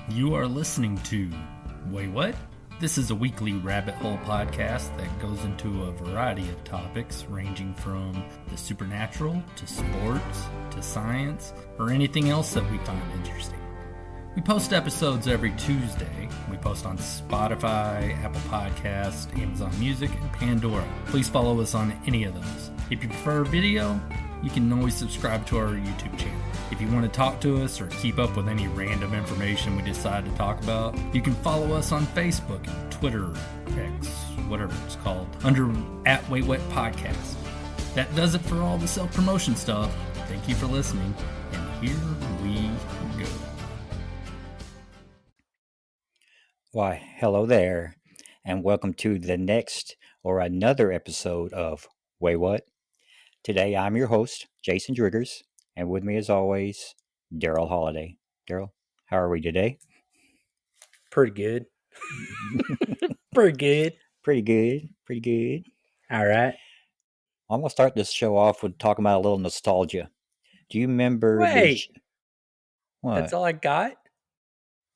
You are listening to Waywut? This is a weekly rabbit hole podcast that goes into a variety of topics ranging from the supernatural to sports to science or anything else that we find interesting. We post episodes every Tuesday. We post on Spotify, Apple Podcasts, Amazon Music, and Pandora. Please follow us on any of those. If you prefer video, you can always subscribe to our YouTube channel. If you want to talk to us or keep up with any random information we decide to talk about, you can follow us on Facebook, Twitter, X, whatever it's called, under @Waywut Podcast. That does it for all the self-promotion stuff. Thank you for listening, and here we go. Why, hello there, and welcome to the next or another episode of Waywut. Today I'm your host, Jason Driggers, and with me as always, Daryl Holiday. Daryl, how are we today? Pretty good. Pretty good. Pretty good. All right. I'm going to start this show off with talking about a little nostalgia. Do you remember Wait, What? that's all I got?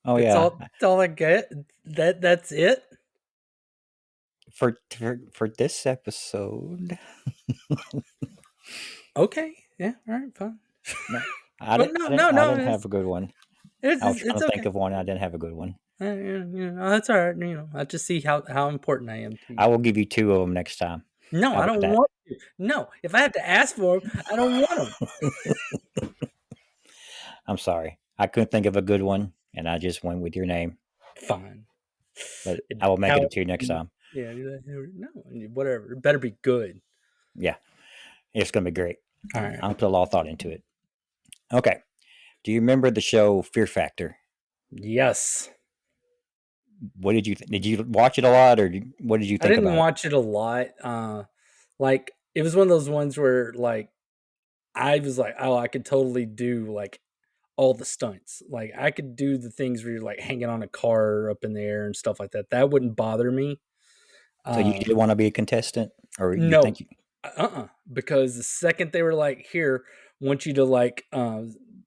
Oh, That's yeah. that's all I get? That's it? For this episode, Okay. Yeah, all right, fine. I But didn't have a good one. I was trying It's to okay. think of one. I didn't have a good one. That's all right. I just see how important I am to you. I will give you two of them next time. No, How I about don't that? want to. No, if I have to ask for them, I don't want them. I'm sorry. I couldn't think of a good one, and I just went with your name. Fine. But I will make it to you next time. Yeah, no, whatever. It better be good. Yeah. It's going to be great. All right. I'll put a lot of thought into it. Okay. Do you remember the show Fear Factor? Yes. What did you think? Did you watch it a lot, or what did you I think didn't about watch it a lot. Like it was one of those ones where like I was like, oh, I could totally do like all the stunts. Like I could do the things where you're like hanging on a car up in the air and stuff like that. That wouldn't bother me. it? So you did want to be a contestant, or you No, think you? because the second they were like, here, want you to like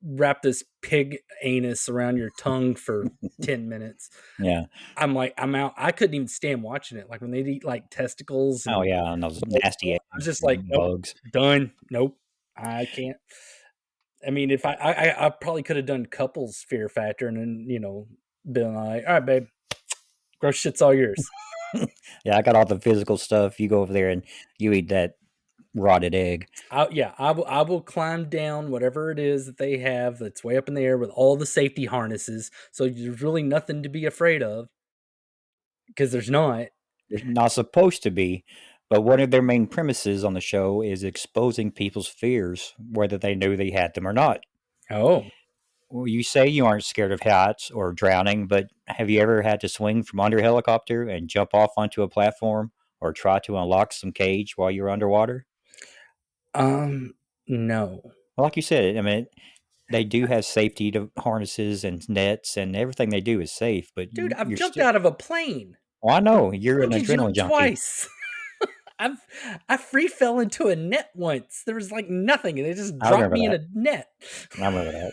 wrap this pig anus around your tongue for 10 minutes. Yeah. I'm like, I'm out. I couldn't even stand watching it. Like when they'd eat like testicles. Oh yeah, and those nasty I was just like, nope, bugs. done. Nope, I can't. I mean, if I probably could have done couples Fear Factor and then been like, all right, babe, gross shit's all yours. Yeah, I got all the physical stuff. You go over there and you eat that rotted egg. I will climb down whatever it is that they have that's way up in the air with all the safety harnesses. So there's really nothing to be afraid of because there's not. There's not supposed to be, but one of their main premises on the show is exposing people's fears, whether they knew they had them or not. Oh, Well, you say you aren't scared of heights or drowning, but have you ever had to swing from under a helicopter and jump off onto a platform or try to unlock some cage while you're underwater? no. Well, like you said, I mean, they do have safety harnesses and nets, and everything they do is safe. But Dude, I've you're jumped still. out of a plane. Well, I know you're an Bungee adrenaline jumped junkie. twice. I free fell into a net once. There was like nothing, and they just I dropped remember me in that. a net. I remember that.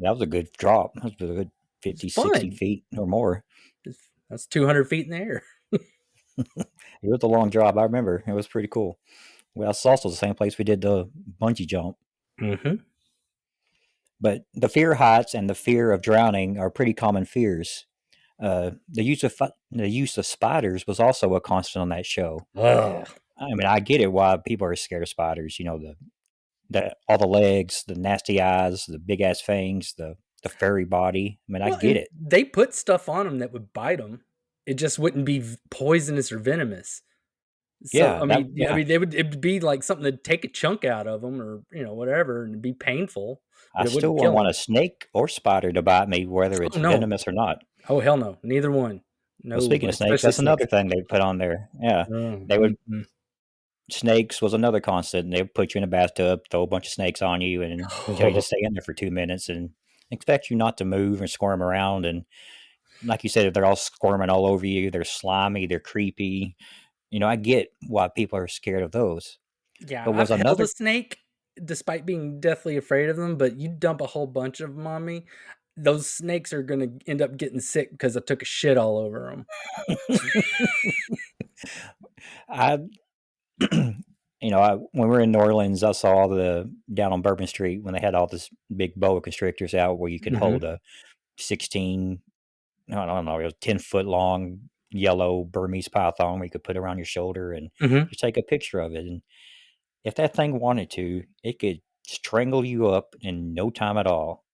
That was a good drop. That was a good 50, 60 Fun. feet or more. That's 200 feet in the air. It was a long drop. I remember. It was pretty cool. Well, it's also the same place we did the bungee jump. Mm-hmm. But the fear of heights and the fear of drowning are pretty common fears. The use of spiders was also a constant on that show. Ugh. I mean, I get it why people are scared of spiders. You know, the all the legs, the nasty eyes, the big ass fangs, the furry body. I mean, I get it. They put stuff on them that would bite them. It just wouldn't be poisonous or venomous. So, Yeah, it'd be like something to take a chunk out of them, or whatever, and it'd be painful. I It still wouldn't wouldn't kill want them. a snake or spider to bite me, whether it's no. venomous or not. Oh hell no, neither one. No. Well, speaking of snakes, especially that's another thing they put on there. Yeah, they would. Mhm. Snakes was another constant. And they would put you in a bathtub, throw a bunch of snakes on you, and tell you to stay in there for 2 minutes and expect you not to move and squirm around. And like you said, they're all squirming all over you. They're slimy. They're creepy. I get why people are scared of those. Yeah, But was I've held another a snake despite being deathly afraid of them, but you dump a whole bunch of them on me, those snakes are going to end up getting sick because I took a shit all over them. I, when we were in New Orleans, I saw down on Bourbon Street when they had all this big boa constrictors out where you could hold a 16, I don't know, it was 10-foot long yellow Burmese python where you could put around your shoulder and just take a picture of it. And if that thing wanted to, it could strangle you up in no time at all.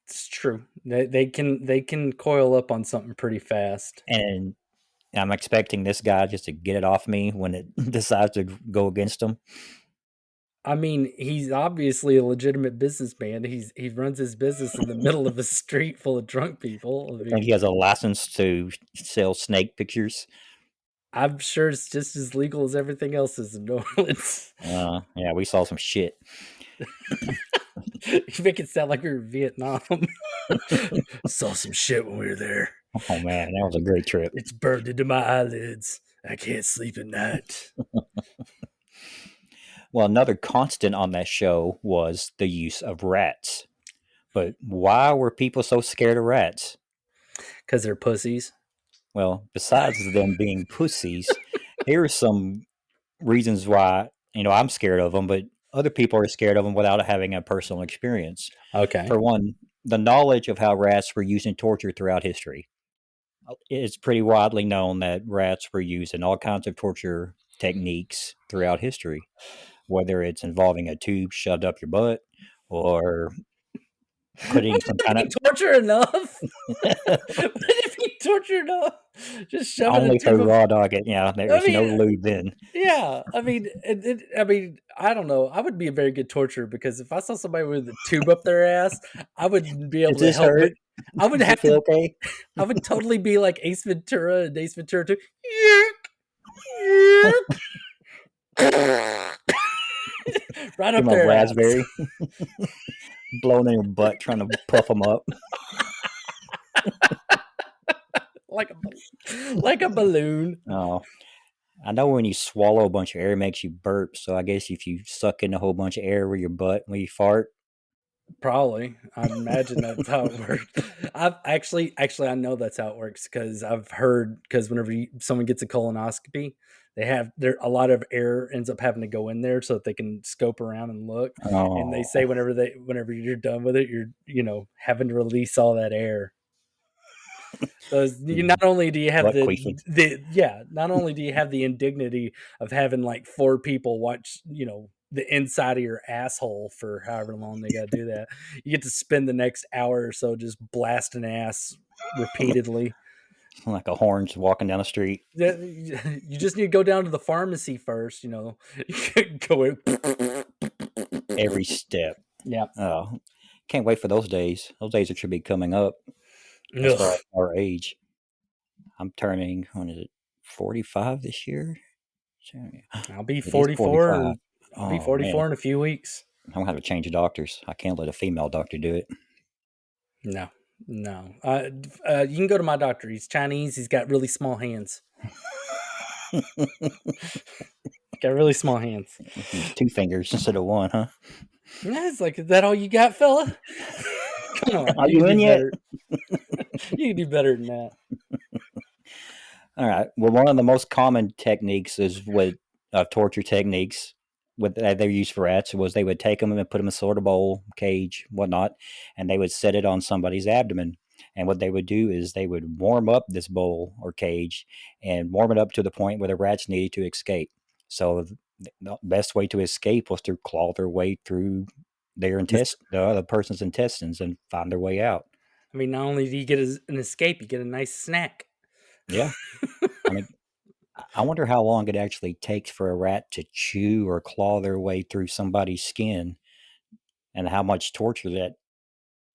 It's true. They can coil up on something pretty fast. And I'm expecting this guy just to get it off me when it decides to go against him. I mean, he's obviously a legitimate businessman. He runs his business in the middle of a street full of drunk people. I think he has a license to sell snake pictures. I'm sure it's just as legal as everything else is in New Orleans. Yeah, we saw some shit. You make it sound like we were in Vietnam. Saw some shit when we were there. Oh man, that was a great trip. It's burned into my eyelids. I can't sleep at night. Well, another constant on that show was the use of rats. But why were people so scared of rats? Because they're pussies. Well, besides them being pussies, here are some reasons why, I'm scared of them, but other people are scared of them without having a personal experience. Okay. For one, the knowledge of how rats were used in torture throughout history. It's pretty widely known that rats were used in all kinds of torture techniques throughout history, whether it's involving a tube shoved up your butt or putting some kind of torture enough. Would it be torture enough? Just shoving only a for tube raw dog it. Yeah, there's no lube then. Yeah, I mean, I don't know. I would be a very good torturer because if I saw somebody with a tube up their ass, I wouldn't be able to help it. I would have to. Okay. I would totally be like Ace Ventura and Ace Ventura 2. Right up there, raspberry, blowing in your butt, trying to puff them up, like a balloon. Oh, I know when you swallow a bunch of air, it makes you burp. So I guess if you suck in a whole bunch of air with your butt when you fart, probably. I imagine that's how it works. I've actually, I know that's how it works because I've heard whenever someone gets a colonoscopy, a lot of air ends up having to go in there so that they can scope around and look. Oh. And they say whenever you're done with it, you're having to release all that air. So not only do you have not only do you have the indignity of having like 4 people watch, the inside of your asshole for however long they got to do that, you get to spend the next hour or so just blasting ass repeatedly. Like a horn's walking down the street. You just need to go down to the pharmacy first, you go in. Every step. Yeah. Oh, can't wait for those days. Those days should be coming up. As far as our age, I'm turning, 45 this year? I'll be 44. I'll be 44 in a few weeks. I'm going to have to change doctors. I can't let a female doctor do it. No. You can go to my doctor. He's Chinese. He's got really small hands. Got really small hands. 2 fingers instead of 1, huh? Yeah, it's like, is that all you got, fella? Come on. Are you in yet? You can do better than that. All right. Well, one of the most common techniques is torture techniques that they used for rats was they would take them and put them in a sort of bowl, cage, whatnot, and they would set it on somebody's abdomen. And what they would do is they would warm up this bowl or cage and warm it up to the point where the rats needed to escape. So the best way to escape was to claw their way through the other person's intestines and find their way out. I mean, not only do you get an escape, you get a nice snack. Yeah. I mean, I wonder how long it actually takes for a rat to chew or claw their way through somebody's skin, and how much torture that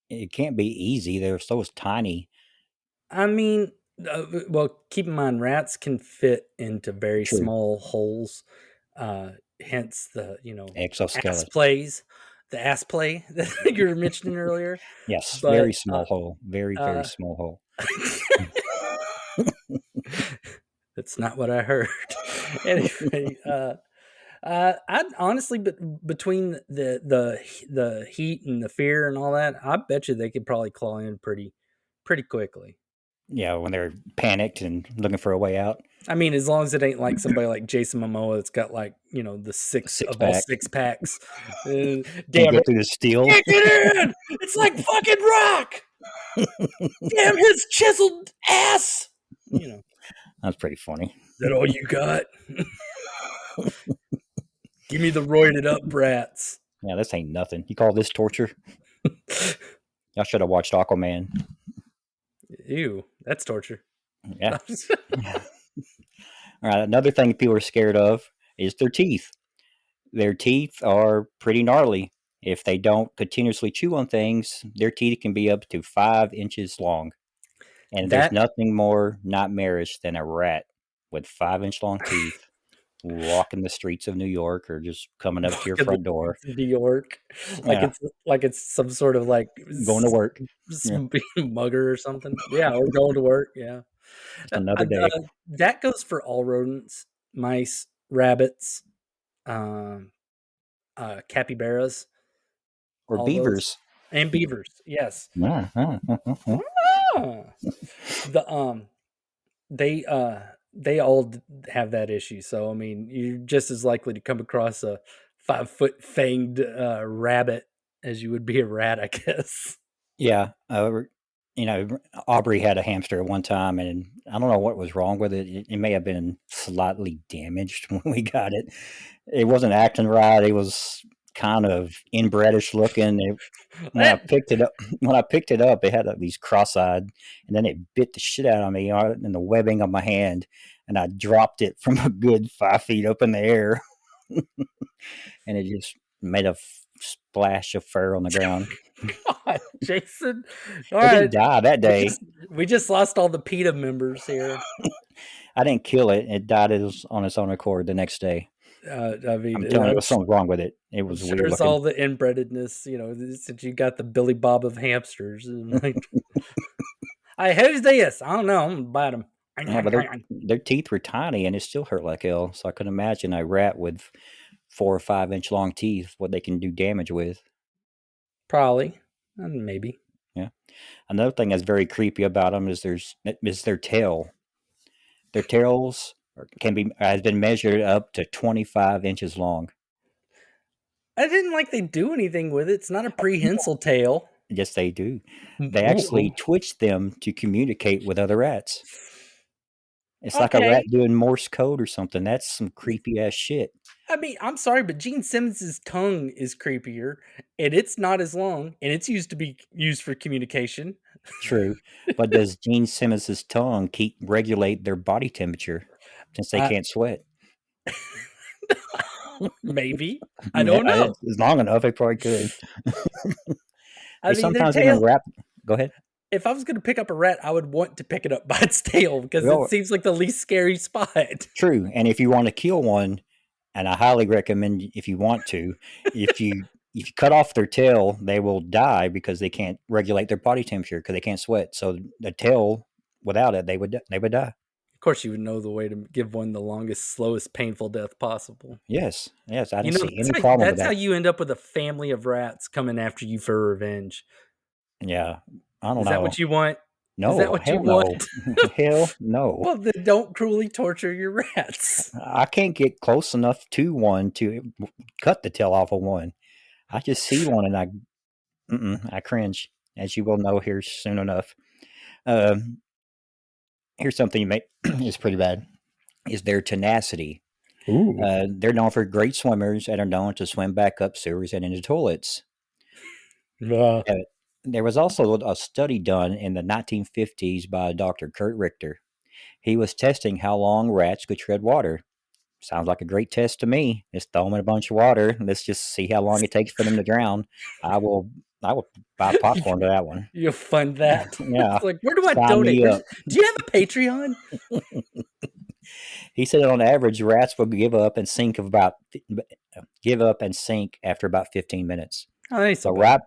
it can't be easy. They're so tiny. I mean, well, keep in mind, rats can fit into very small holes. Hence the, exoskeleton. The ass play that you were mentioning earlier. Yes, but, very small hole. Very, very small hole. That's not what I heard. Anyway, I honestly, but between the heat and the fear and all that, I bet you they could probably claw in pretty quickly. Yeah, when they're panicked and looking for a way out. I mean, as long as it ain't like somebody like Jason Momoa that's got like the six Six of all pack. 6 packs. Can't Damn get it! through the steel. Can't get in. It's like fucking rock. Damn his chiseled ass. That's pretty funny. Is that all you got? Give me the roided up brats. Yeah, this ain't nothing. You call this torture? Y'all should have watched Aquaman. Ew, that's torture. Yeah. All right. Another thing people are scared of is their teeth. Their teeth are pretty gnarly. If they don't continuously chew on things, their teeth can be up to 5 inches long. And there's That nothing more nightmarish than a rat with 5 inch long teeth walking the streets of New York or just coming up to your front door. New York, Yeah, like it's some sort of like going to work. Yeah, mugger or something. Yeah, or going to work. Yeah, just another day. that goes for all rodents: mice, rabbits, capybaras, Or all those, beavers. and beavers. Yes. Yeah, Ah. The they all have that issue. So I mean, you're just as likely to come across a 5-foot fanged rabbit as you would be a rat, I guess. yeah. Aubrey had a hamster at one time, and I don't know what was wrong with it. It may have been slightly damaged when we got it. It wasn't acting right. It was kind of inbredish looking. When I picked it up, it had these cross-eyed, and then it bit the shit out of me in the webbing of my hand, and I dropped it from a good 5 feet up in the air, and it just made a splash of fur on the ground. God, Jason. All It right. didn't die that day. We just lost all the PETA members here. I didn't kill it. It died on its own accord the next day. I mean, I'm telling you, there was something wrong with it. It was sure weird it's looking. all the inbrededness, since you got the Billy Bob of hamsters. And like, hey, who's this? I don't know. I'm gonna bite him. Yeah, but their teeth were tiny, and it still hurt like hell. So I could imagine a rat with 4 or 5 inch long teeth, what they can do damage with. Probably, maybe. Yeah. Another thing that's very creepy about them is their tail. Their tails has been measured up to 25 inches long. I didn't like they do anything with it. It's not a prehensile tail. Yes, they do. They actually twitch them to communicate with other rats. It's like a rat doing Morse code or something. That's some creepy ass shit. I mean, I'm sorry, but Gene Simmons' tongue is creepier, and it's not as long, and it's used to be used for communication. True, but does Gene Simmons' tongue regulate their body temperature since they can't sweat? Maybe. I don't know. It's long enough, it probably could. Sometimes tail, even wrap. Go ahead. If I was going to pick up a rat, I would want to pick it up by its tail because it seems like the least scary spot. True, and if you want to kill one, and I highly recommend if you want to, if you cut off their tail, they will die because they can't regulate their body temperature because they can't sweat. So the tail, without it, they would die. Of course, you would know the way to give one the longest, slowest, painful death possible. Yes. I didn't see any problem with that. That's how you end up with a family of rats coming after you for revenge. Yeah, I don't know. Is that what you want? No. Is that what you want? No. Hell no. Well, then don't cruelly torture your rats. I can't get close enough to one to cut the tail off of one. I just see one and I cringe, as you will know here soon enough. Here's something you make is pretty bad, is their tenacity. They're known for great swimmers and are known to swim back up sewers and into toilets. There was also a study done in the 1950s by Dr. Kurt Richter. He was testing how long rats could tread water. Sounds like a great test to me. Just throw them in a bunch of water. Let's just see how long it takes for them to drown. I will buy popcorn to that one. You'll fund that. Yeah. It's like, where do I donate? Do you have a Patreon? He said on average, rats will give up and sink after about 15 minutes. Oh, so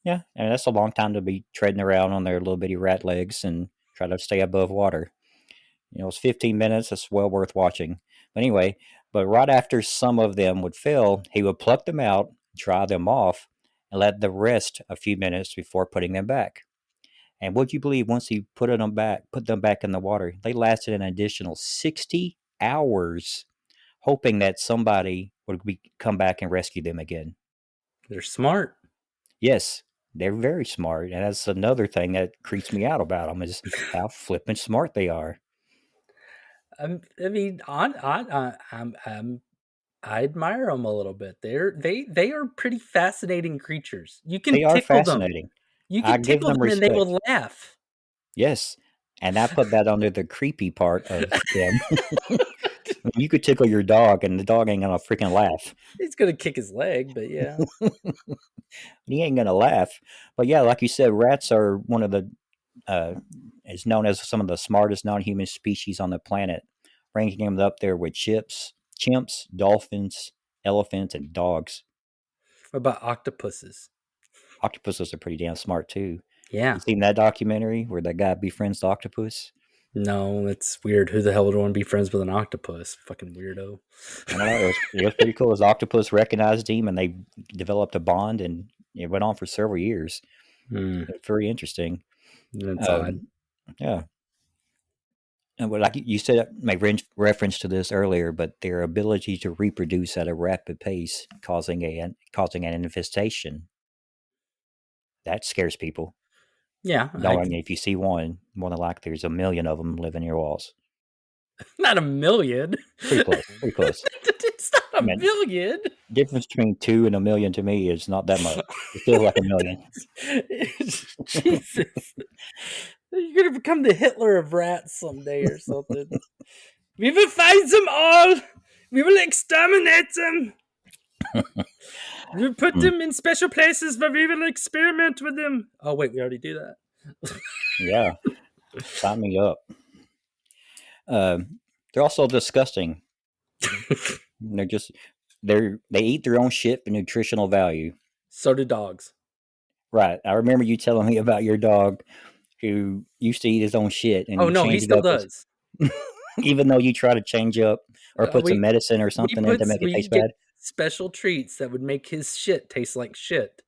yeah, and that's a long time to be treading around on their little bitty rat legs and try to stay above water. It's 15 minutes. That's well worth watching. But anyway, But right after some of them would fail, he would pluck them out, dry them off, and let them rest a few minutes before putting them back. And would you believe once he put them back in the water, they lasted an additional 60 hours, hoping that somebody would come back and rescue them again. They're smart. Yes, they're very smart, and that's another thing that creeps me out about them is how flippin' smart they are. I mean, I admire them a little bit. They are pretty fascinating creatures. You can They are tickle them. fascinating. You I can give tickle them them and they respect. will laugh. Yes, and I put that under the creepy part of them. You could tickle your dog, and the dog ain't gonna freaking laugh. He's gonna kick his leg, but yeah. He ain't gonna laugh. But yeah, like you said, rats are one of the is known as some of the smartest non-human species on the planet, ranking them up there with chimps, dolphins, elephants, and dogs. What about octopuses? Octopuses are pretty damn smart too. Yeah. You seen that documentary where that guy befriends the octopus? No, it's weird. Who the hell would want to be friends with an octopus? Fucking weirdo. I don't know. It was pretty cool. His octopus recognized him, and they developed a bond, and it went on for several years. Very interesting. That's odd. Yeah. And like you said, made reference to this earlier, but their ability to reproduce at a rapid pace, causing an infestation, that scares people. Yeah. Knowing if you see one, more than likely there's a million of them living in your walls. Not a million. Pretty close. Pretty close. It's not a million. Difference between 2 and a million to me is not that much. It's still like a million. Jesus. You're gonna become the Hitler of rats someday or something. We will find them all. We will exterminate them. We will put them in special places where we will experiment with them. Oh wait, we already do that. Yeah, sign me up. They're also disgusting. They eat their own shit for nutritional value. So do dogs. Right. I remember you telling me about your dog who used to eat his own shit, and he still does. Even though you try to change up or put some medicine or something in to make it taste bad. Special treats that would make his shit taste like shit.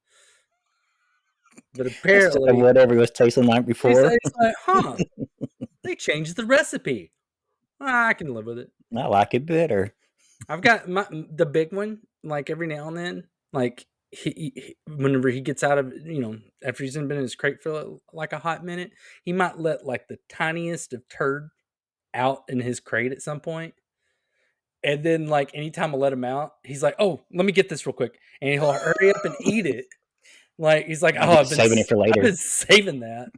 But apparently, whatever it was tasting like before. He's like, they changed the recipe. I can live with it. I like it better. I've got the big one. Like every now and then, like he whenever he gets out of after he's been in his crate for like a hot minute, he might let like the tiniest of turd out in his crate at some point. And then like anytime I let him out, he's like, "Oh, let me get this real quick," and he'll hurry up and eat it. Like he's like, "Oh, I've been saving it for later. I've been saving that."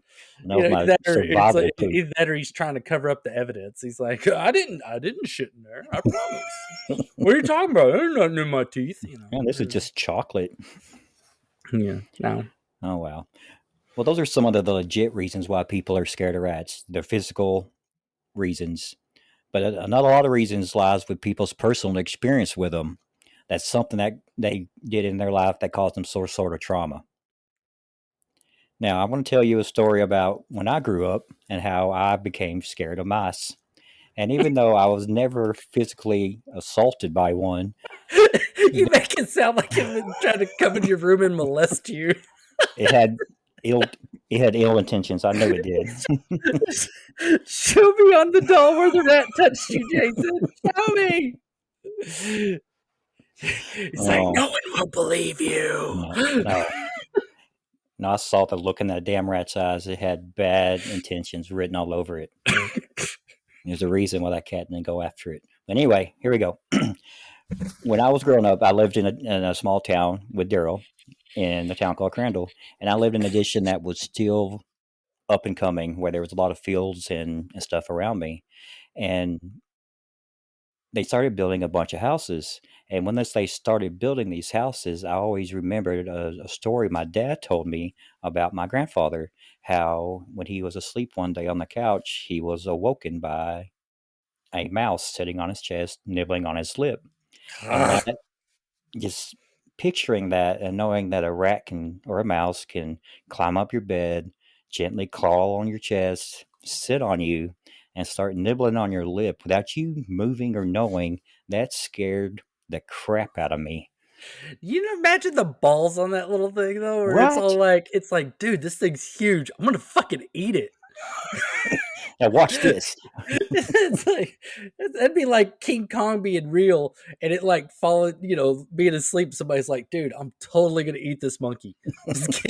No, that either that or he's trying to cover up the evidence. He's like, I didn't shit in there. I promise. What are you talking about? There's nothing in my teeth. Man, this is just chocolate. Yeah. No. Oh wow. Well, those are some of the legit reasons why people are scared of rats. They're physical reasons, but another lot of reasons lies with people's personal experience with them. That's something that they did in their life that caused them some sort of trauma. Now, I want to tell you a story about when I grew up and how I became scared of mice. And even though I was never physically assaulted by one, you make it sound like it was trying to come in your room and molest you. It had ill intentions. I know it did. Show me on the doll where the rat touched you, Jason. Show me. It's like no one will believe you. No, I saw the look in that damn rat's eyes. It had bad intentions written all over it. There's a reason why that cat didn't go after it. But anyway, here we go. When I was growing up, I lived in a small town with Daryl in a town called Crandall. And I lived in an addition that was still up and coming, where there was a lot of fields and stuff around me. And they started building a bunch of houses. And when they started building these houses, I always remembered a story my dad told me about my grandfather, how when he was asleep one day on the couch, he was awoken by a mouse sitting on his chest, nibbling on his lip. And that, just picturing that and knowing that a rat or a mouse can climb up your bed, gently crawl on your chest, sit on you, and start nibbling on your lip without you moving or knowing That scared the crap out of me. You imagine the balls on that little thing though, where Right? it's like, dude, this thing's huge. I'm gonna fucking eat it. Now watch this. It's like that'd be like King Kong being real and it like falling, being asleep. Somebody's like, dude, I'm totally gonna eat this monkey. Just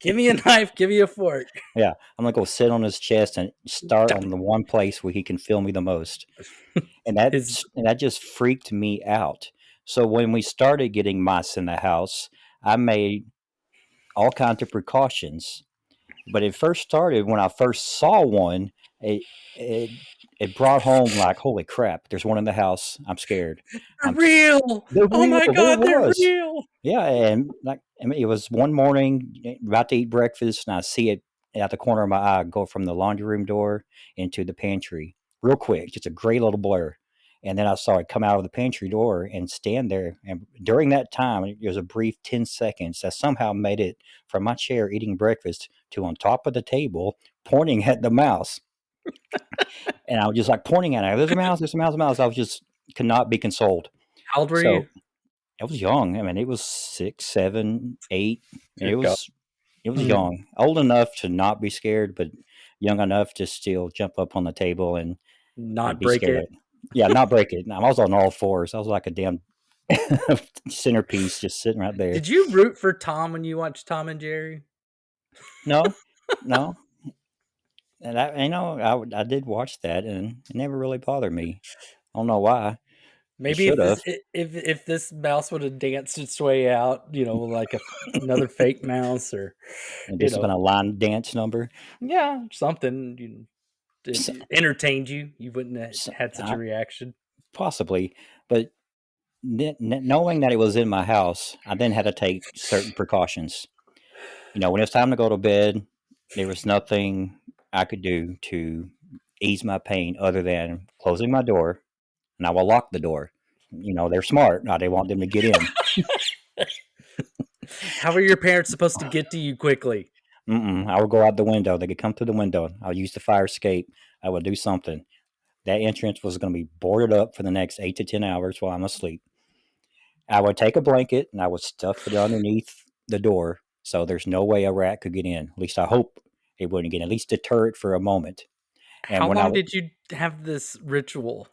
give me a knife, give me a fork. Yeah, I'm gonna go sit on his chest and start on the one place where he can feel me the most. And His that just freaked me out. So when we started getting mice in the house, I made all kinds of precautions. But it first started when I first saw one. It it it brought home like, holy crap! There's one in the house. I'm scared. they're real. They're Oh real. my There god, they're was. real. Yeah, and like I mean, it was one morning about to eat breakfast, and I see it out the corner of my eye go from the laundry room door into the pantry real quick, just a gray little blur. And then I saw it come out of the pantry door and stand there. And during that time, it was a brief 10 seconds that somehow made it from my chair eating breakfast to on top of the table, pointing at the mouse. And I was just like pointing at it. There's a mouse, there's a mouse, a mouse. I was just could not be consoled. How old were you? So I was young. I mean, it was 6, 7, 8. Dear God. It was young, old enough to not be scared, but young enough to still jump up on the table and Not be break scared of it. it. Yeah, not break it. I was on all fours. I was like a damn centerpiece just sitting right there. Did you root for Tom when you watched Tom and Jerry? No, no. And I did watch that, and it never really bothered me. I don't know why. It Maybe should have. if this mouse would have danced its way out, like another fake mouse or And you this has been know, a line dance number. yeah, something So, it entertained you. You wouldn't have so, had such a reaction. possibly, but knowing that it was in my house, I then had to take certain precautions. When it's time to go to bed, there was nothing I could do to ease my pain other than closing my door, and I will lock the door. They're smart. Now they want them to get in. How are your parents supposed to get to you quickly? I would go out the window. They could come through the window. I'll use the fire escape. I would do something. That entrance was going to be boarded up for the next 8 to 10 hours while I'm asleep. I would take a blanket and I would stuff it underneath the door so there's no way a rat could get in. At least I hope it wouldn't get in. At least deter it for a moment. And How long did you have this ritual?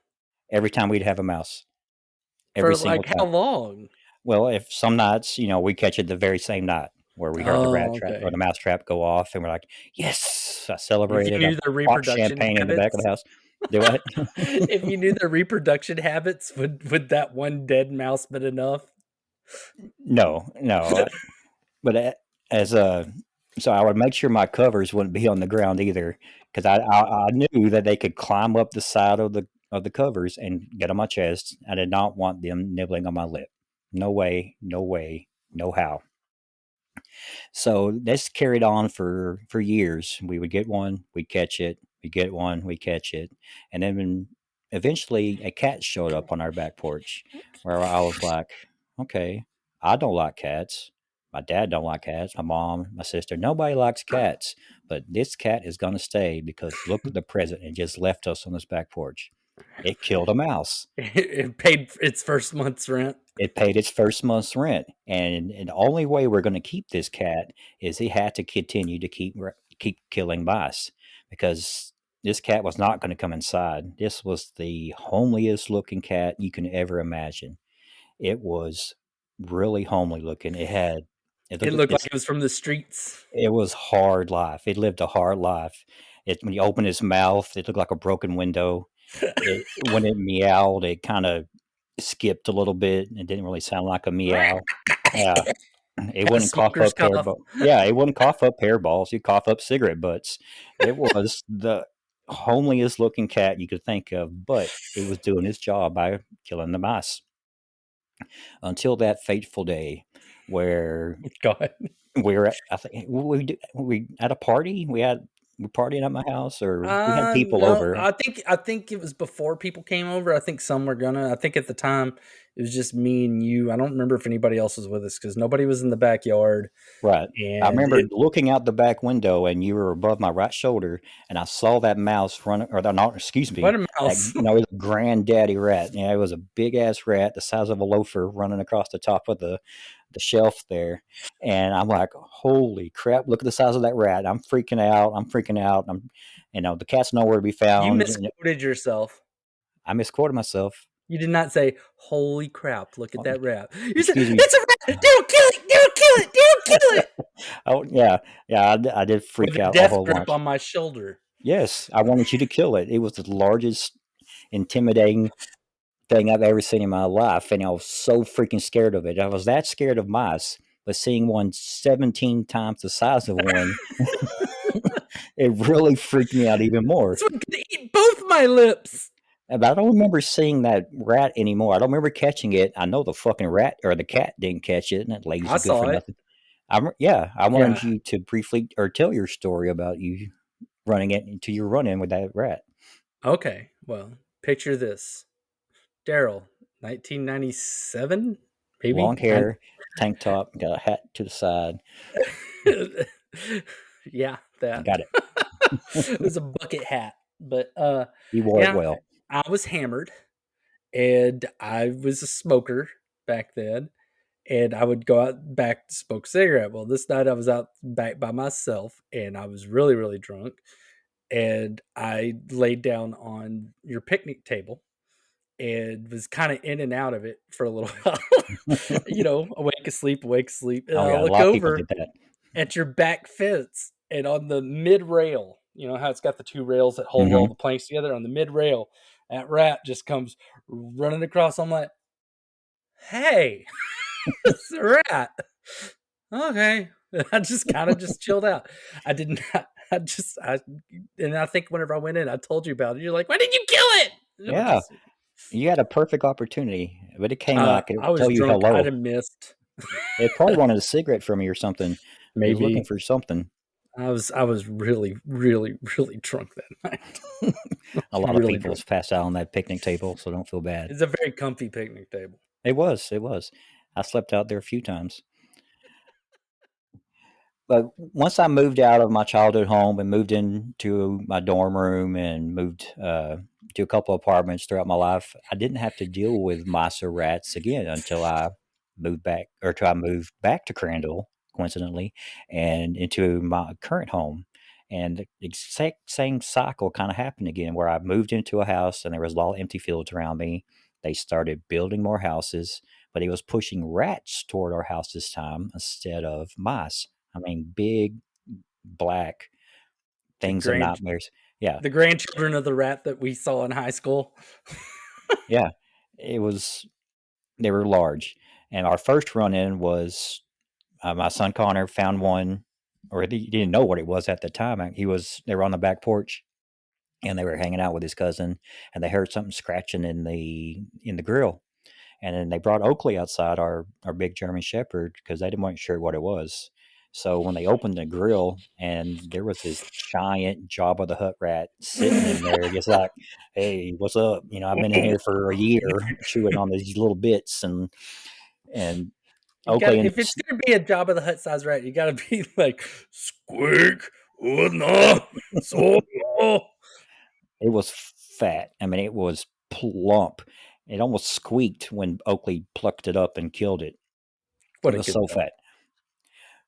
every time we'd have a mouse, every For single like how time. long? Well, if some nights, we catch it the very same night where we heard the rat Oh, trap or okay. the mouse trap go off, and we're like, yes, I If you celebrated. I knew their popped reproduction champagne in the back of habits, the house. Do what? if you knew their reproduction habits, would that one dead mouse been enough? No. But as a so I would make sure my covers wouldn't be on the ground either, because I knew that they could climb up the side of the covers and get on my chest. I did not want them nibbling on my lip. No way, no way, no how. So this carried on for years. We would get one, we'd catch it, we get one, we catch it, and then eventually a cat showed up on our back porch, where I was like, okay, I don't like cats. My dad don't like cats. My mom, my sister, nobody likes cats. But this cat is gonna stay because look at the present. It just left us on this back porch. It killed a mouse. It paid its first month's rent. It paid its first month's rent, and the only way we're going to keep this cat is he had to continue to keep killing mice, because this cat was not going to come inside. This was the homeliest looking cat you can ever imagine. It was really homely looking. It It looked looked like it's it was from the streets. it was hard life. It lived a hard life. When you open his mouth, it looked like a broken window. When it meowed, it kind of skipped a little bit. It didn't really sound like a meow. Yeah, it Had a wouldn't cough smoker's up cough. Yeah, it wouldn't cough up hairballs. You cough up cigarette butts. It was the homeliest looking cat you could think of, but it was doing its job by killing the mice until that fateful day where God. we were at, I think we at a party. We partying at my house, or we had people No, over. I think it was before people came over. I think some were gonna. I think at the time It was just me and you. I don't remember if anybody else was with us because nobody was in the backyard. Right. I And remember looking out the back window, and you were above my right shoulder, and I saw that mouse running, or not, excuse what me, a that, mouse! it was a granddaddy rat. It was a big ass rat, the size of a loafer, running across the top of the shelf there. And I'm like, holy crap! Look at the size of that rat. I'm freaking out. I'm freaking out. The cat's nowhere to be You found. misquoted yourself. I misquoted myself. You did not say, "Holy crap! Look at that rat." You said, Excuse me. "It's a rat! Don't kill it! Don't kill it! Don't kill it!" Oh yeah, yeah. I did With freak a out a death whole grip bunch. on my shoulder. Yes, I wanted you to kill it. It was the largest, intimidating thing I've ever seen in my life, and I was so freaking scared of it. I was that scared of mice, but seeing one 17 times the size of one, it really freaked me out even more. This one could eat both my lips. But I don't remember seeing that rat anymore. I don't remember catching it. I know the fucking rat or the cat didn't catch it, and that I lazy good for saw it. nothing. I wanted Yeah. you to briefly or tell your story about you running it into your run in with that rat. Okay. Well, picture this: Daryl, 1997, maybe. Long hair, tank top, got a hat to the side. Yeah, that. Got it. It was a bucket hat, but You wore it yeah, well. I was hammered, and I was a smoker back then, and I would go out back to smoke a cigarette. Well, this night I was out back by myself, and I was really, really drunk, and I laid down on your picnic table and was kind of in and out of it for a little while. Awake, asleep, awake, asleep. And Oh I yeah, a look lot of people over did that. at your back fence, and on the mid rail, how it's got the two rails that hold all Hmm. the planks together. On the mid rail, that rat just comes running across. I'm like, "Hey, it's a rat." Okay, I just kind of just chilled out. I did not. And I think whenever I went in, I told you about it. You're like, "Why did you kill it?" Yeah, you had a perfect opportunity, but it came like it I was tell you drunk. I'd hello. have missed. It probably wanted a cigarette from you or something. It was looking Maybe for something. I was really, really, really drunk that night. A lot of Really people drunk. was passed out on that picnic table, so don't feel bad. It's a very comfy picnic table. It was. It was. I slept out there a few times. But once I moved out of my childhood home and moved into my dorm room and moved to a couple of apartments throughout my life, I didn't have to deal with mice or rats again until I moved back to Crandall, coincidentally, and into my current home. And the exact same cycle kind of happened again, where I moved into a house and there was a lot of empty fields around me. They started building more houses, but it was pushing rats toward our house this time instead of mice. I mean, big black The things of grand, nightmares. Yeah, the grandchildren of the rat that we saw in high school. yeah. It was they were large, and our first run in was my son Connor found one, or he didn't know what it was at the time. They were on the back porch, and they were hanging out with his cousin, and they heard something scratching in the grill. And then they brought Oakley outside, our big German Shepherd, because they didn't weren't sure what it was. So when they opened the grill, and there was this giant Jabba the Hutt rat sitting in there, just like, "Hey, what's up? I've been in here for a year chewing on these little bits." And You Oakley got and if it's gonna be a Jabba the Hutt size rat, you gotta be like squeak. Oh no, so no. it was fat. I mean, it was plump. It almost squeaked when Oakley plucked it up and killed it. What It a was good so dog. fat.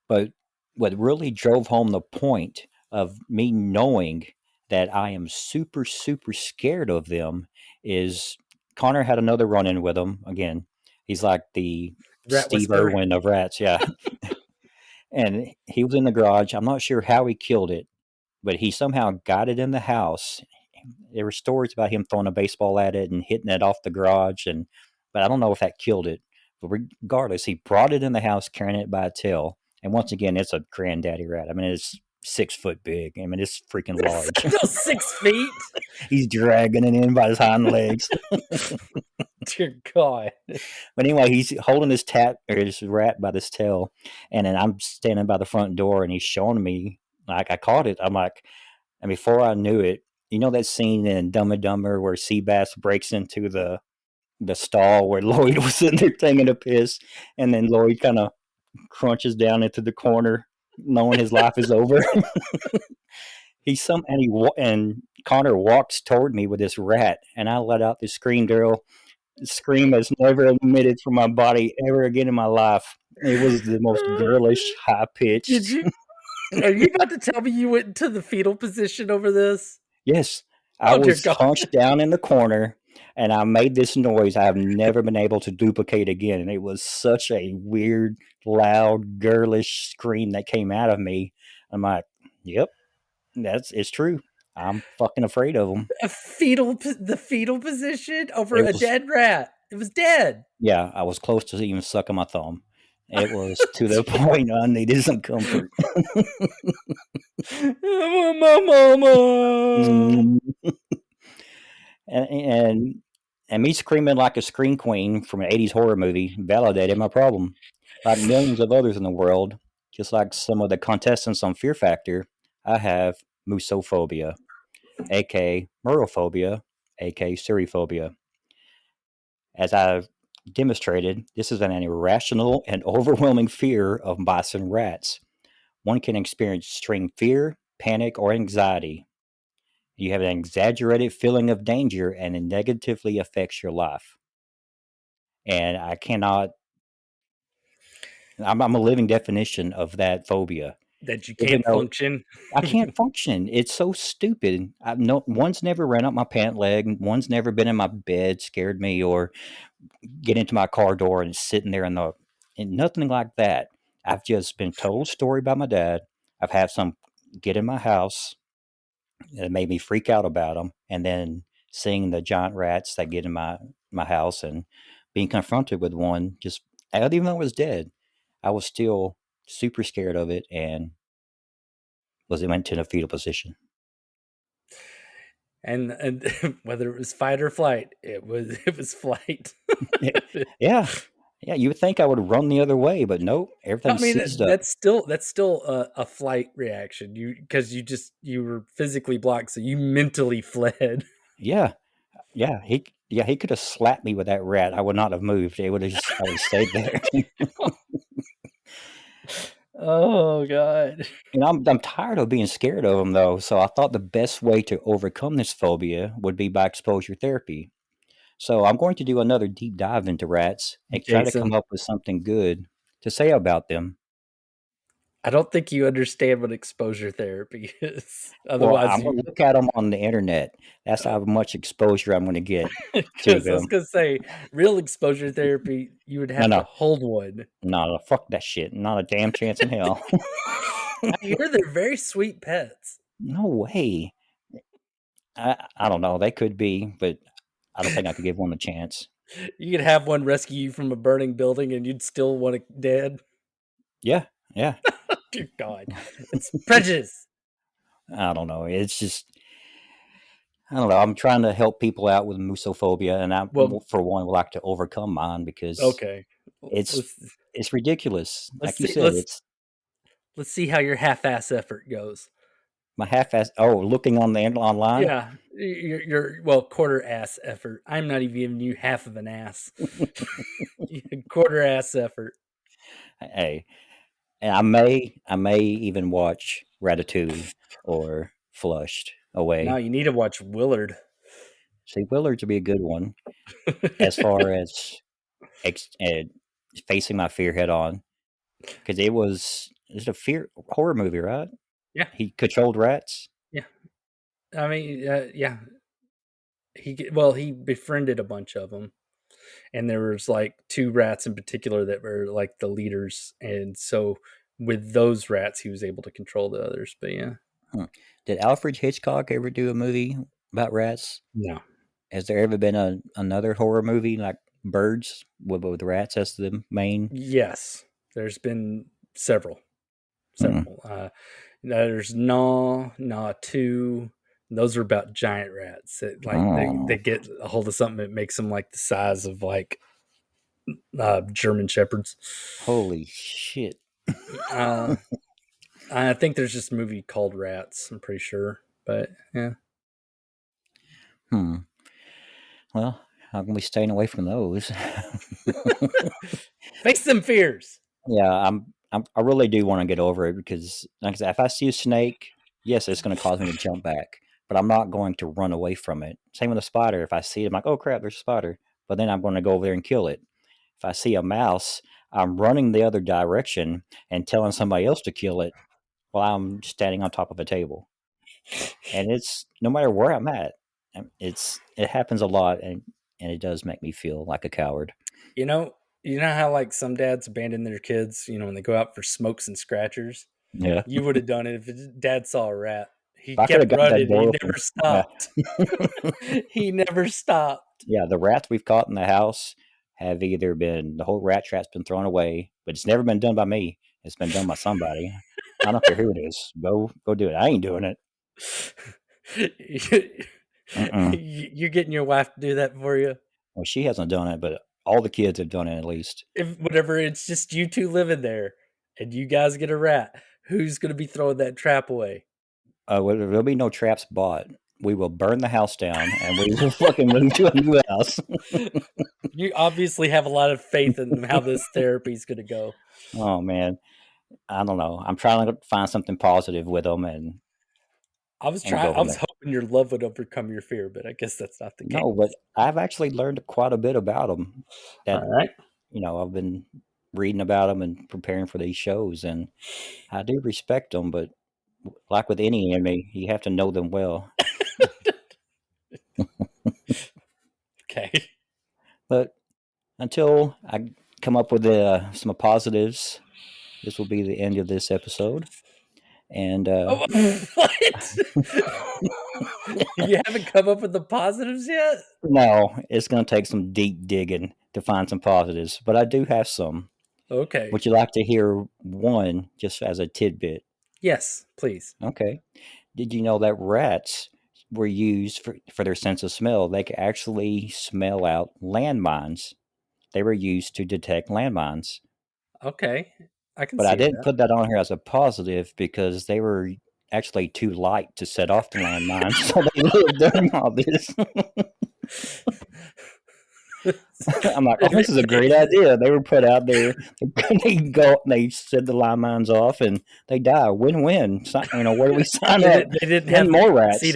But what really drove home the point of me knowing that I am super, super scared of them is Connor had another run in with him again. He's like the Rat Steve whisperer. Irwin of rats, yeah. And he was in the garage. I'm not sure how he killed it, but he somehow got it in the house. There were stories about him throwing a baseball at it and hitting it off the garage, but I don't know if that killed it. But regardless, he brought it in the house carrying it by a tail. And once again, it's a granddaddy rat. I mean, it's 6 foot big. I mean, it's freaking large. Those 6 feet. He's dragging it in by his hind legs. Dear God. But anyway, he's holding his rat by this tail, and then I'm standing by the front door, and he's showing me like I caught it. I'm like, and before I knew it, that scene in Dumb and Dumber where Seabass breaks into the the stall where Lloyd was sitting there taking a piss, and then Lloyd kind of crunches down into the corner, knowing his life is over. And Connor walks toward me with this rat, and I let out this scream that's never emitted from my body ever again in my life. It was the most girlish, high Did pitched. you? Are you about to tell me you went into the fetal position over this? Yes, I Oh dear was God! hunched down in the corner, and I made this noise I have never been able to duplicate again. And it was such a weird, loud, girlish scream that came out of me. I'm like, "Yep, it's true. I'm fucking afraid of them." The fetal position over It a was, dead rat. It was dead. yeah, I was close to even sucking my thumb. It was to the point I needed some comfort. Mama. Mm. and and me screaming like a scream queen from an 80s horror movie validated my problem. Like millions of others in the world, just like some of the contestants on Fear Factor, I have musophobia, aka merophobia, aka suriphobia. As I've demonstrated, this is an irrational and overwhelming fear of mice and rats. One can experience extreme fear, panic, or anxiety. You have an exaggerated feeling of danger and it negatively affects your life. And I'm a living definition of that phobia. That you Even can't though function. I can't function, it's so stupid. One's never ran up my pant leg, one's never been in my bed, scared me, or get into my car door and sitting there and nothing like that. I've just been told a story by my dad. I've had some get in my house that made me freak out about them, and then seeing the giant rats that get in my house and being confronted with one, just even though it was dead, I was still super scared of it and went to the fetal position. And whether it was fight or flight, it was flight. Yeah, yeah. You would think I would run the other way, but nope. I Everything's mean, seized up. that's still a flight reaction. Because you were physically blocked, so you mentally fled. Yeah, he could have slapped me with that rat. I would not have moved. I would have stayed there. Oh God. I'm tired of being scared of them though. So I thought the best way to overcome this phobia would be by exposure therapy. So I'm going to do another deep dive into rats and try to come Jason, up with something good to say about them. I don't think you understand what exposure therapy is. Well, Otherwise, I'm going to look at them on the internet. That's how much exposure I'm going to get to because I was them. gonna say, real exposure therapy, you would No, have to no, hold one. no, fuck that shit. Not a damn chance in hell. I hear they're very sweet pets. No way. I don't know. They could be, but I don't think I could give one a chance. You could have one rescue you from a burning building, and you'd still want it dead. Yeah, yeah. Dear God, it's prejudice. I don't know. It's just I don't know. I'm trying to help people out with musophobia, and Well, for one, would like to overcome mine because okay. it's Let's it's ridiculous. let's Like you see said, let's it's let's see how your half-ass effort goes. my half-ass. Oh, looking on the online. Yeah, your well, quarter ass effort. I'm not even giving you half of an ass. Quarter ass effort. Hey, and I may even watch Ratatouille or Flushed No, Away. you need to watch Willard. See, Willard's would be a good one as far as facing my fear head on because it's a fear horror movie, right? Yeah, He controlled rats. yeah. I mean, yeah. He befriended a bunch of them, and there was like two rats in particular that were like the leaders, and so with those rats, he was able to control the others. But yeah, Huh. Did Alfred Hitchcock ever do a movie about rats? no. Has there ever been another horror movie like Birds with rats as the main? Yes, there's been several. Mm. Several. There's Gnaw 2. Those are about giant rats that like they Oh, get a hold of something that makes them like the size of like German shepherds. holy shit! Uh, I think there's just a movie called Rats. I'm pretty sure, but yeah. Hmm. Well, I'm gonna be staying away from those. Face them fears. Yeah, I really do want to get over it because, like I said, if I see a snake, yes, it's going to cause me to jump back, but I'm not going to run away from it. Same with a spider. If I see it, I'm like, oh crap, there's a spider. But then I'm going to go over there and kill it. If I see a mouse, I'm running the other direction and telling somebody else to kill it while I'm standing on top of a table. And it's no matter where I'm at, it happens a lot, and it does make me feel like a coward. You know how like some dads abandon their kids, when they go out for smokes and scratchers? Yeah. You would have done it if dad saw a rat. He I kept coulda got that running. door He open. never stopped. He never stopped. Yeah, the rats we've caught in the house have either been the whole rat trap's been thrown away, but it's never been done by me. It's been done by somebody. I don't care who it is. Go do it. I ain't doing it. You're getting your wife to do that for you? Well, she hasn't done it, but all the kids have done it at least. Whenever it's just you two living there and you guys get a rat, who's going to be throwing that trap away? Well, there'll be no traps bought. We will burn the house down and we will fucking move to a new house. You obviously have a lot of faith in how this therapy is going to go. Oh man, I don't know. I'm trying to find something positive with them, and I was hoping your love would overcome your fear, but I guess that's not the case. No, but I've actually learned quite a bit about them. That All right. I've been reading about them and preparing for these shows, and I do respect them. But like with any enemy, you have to know them well. Okay. But until I come up with some positives, this will be the end of this episode. And what? You haven't come up with the positives yet? No, it's going to take some deep digging to find some positives, but I do have some. Okay. Would you like to hear one just as a tidbit? Yes, please. Okay. Did you know that rats were used for their sense of smell? They could actually smell out landmines. They were used to detect landmines. Okay. But I didn't put that on here as a positive because they were actually too light to set off the landmines, so they lived during all this. I'm like, oh, this is a great idea. They were put out there. They set the landmines off, and they die. Win-win. Where do we sign up? They didn't have more rats. They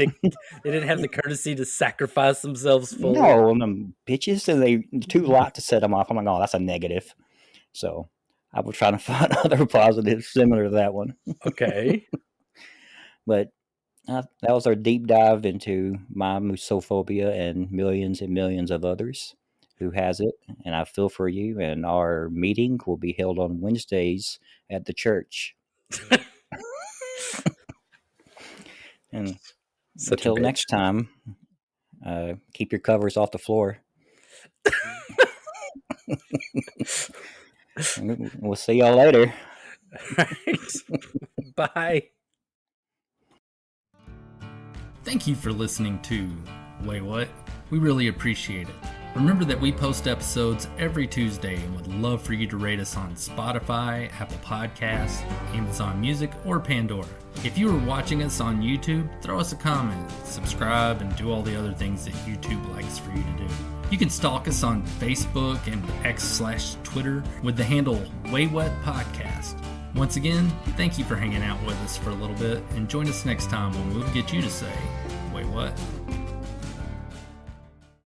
didn't have the courtesy to sacrifice themselves fully. No, them bitches, and they too light to set them off. I'm like, oh, that's a negative. So I was trying to find other positives similar to that one. Okay. But that was our deep dive into my musophobia and millions of others who has it. And I feel for you. And our meeting will be held on Wednesdays at the church. And until next time, keep your covers off the floor. We'll see y'all later. Right. Bye. Thank you for listening to Waywut. We really appreciate it. Remember that we post episodes every Tuesday and would love for you to rate us on Spotify, Apple Podcasts, Amazon Music, or Pandora. If you are watching us on YouTube, throw us a comment, subscribe, and do all the other things that YouTube likes for you to do. You can stalk us on Facebook and X/Twitter with the handle Waywut Podcast. Once again, thank you for hanging out with us for a little bit, and join us next time when we'll get you to say, Waywut.